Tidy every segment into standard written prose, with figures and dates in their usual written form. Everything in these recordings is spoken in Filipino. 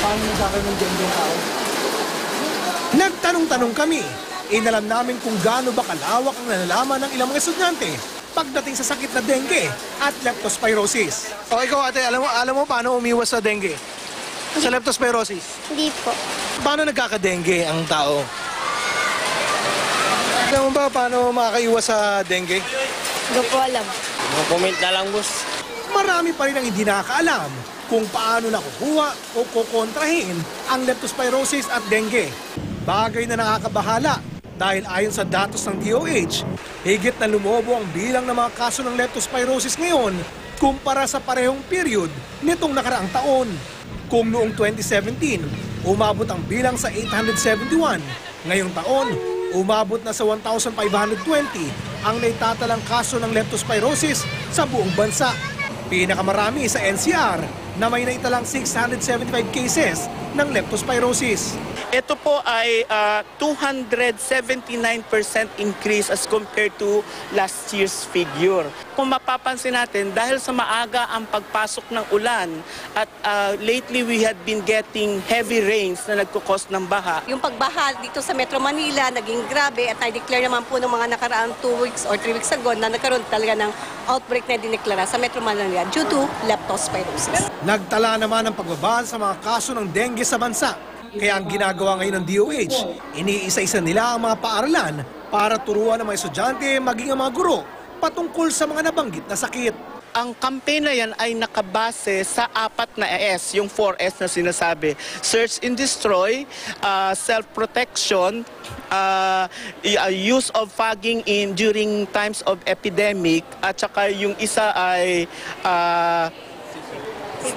paano nagkakaroon ng dengue tao? Nagtanong-tanong kami. Inalam namin kung gaano ba kalawak ang nalalaman ng ilang mga estudyante pagdating sa sakit na dengue at leptospirosis. O ikaw ate, alam mo paano umiwas sa dengue? Sa leptospirosis? Hindi po. Paano nagkaka-dengue ang tao? Alam mo ba paano makakaiwas sa dengue? Hindi ko alam. Comment na lang, boss. Marami pa rin ang hindi nakakaalam kung paano nakukuha o kukontrahin ang leptospirosis at dengue. Bagay na nakakabahala dahil ayon sa datos ng DOH, higit na lumobo ang bilang ng mga kaso ng leptospirosis ngayon kumpara sa parehong period nitong nakaraang taon. Kung noong 2017, umabot ang bilang sa 871, ngayong taon, umabot na sa 1,520 ang naitatalang kaso ng leptospirosis sa buong bansa. Pinakamarami sa NCR na may naitalang 675 cases ng leptospirosis. Ito po ay 279% increase as compared to last year's figure. Kung mapapansin natin, dahil sa maaga ang pagpasok ng ulan at lately we had been getting heavy rains na nagkukos ng baha. Yung pagbaha dito sa Metro Manila naging grabe at na-declare naman po ng mga nakaraang 2 weeks or 3 weeks ago na nagkaroon talaga ng outbreak na dineklara sa Metro Manila due to leptospirosis. Nagtala naman ang pagbaba sa mga kaso ng dengue sa bansa. Kaya ang ginagawa ngayon ng DOH, iniisa-isa nila ang mga paaralan para turuan ang mga estudyante maging ang mga guro patungkol sa mga nabanggit na sakit. Ang campaign na yan ay nakabase sa 4 na S, yung 4S na sinasabi. Search and destroy, self-protection, use of fogging during times of epidemic, at saka yung isa ay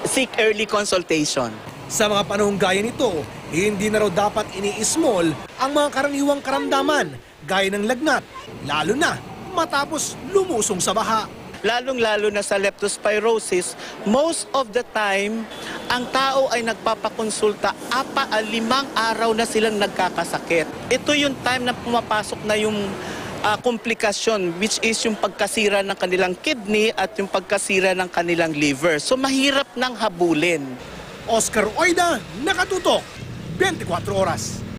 seek early consultation. Sa mga panahong gaya nito, hindi na raw dapat ini-small ang mga karaniwang karamdaman gaya ng lagnat, lalo na matapos lumusong sa baha. Lalong-lalo na sa leptospirosis, most of the time, ang tao ay nagpapakonsulta 5 araw na silang nagkakasakit. Ito yung time na pumapasok na yung komplikasyon, which is yung pagkasira ng kanilang kidney at yung pagkasira ng kanilang liver. So mahirap nang habulin. Oscar Oida, nakatutok, 24 oras.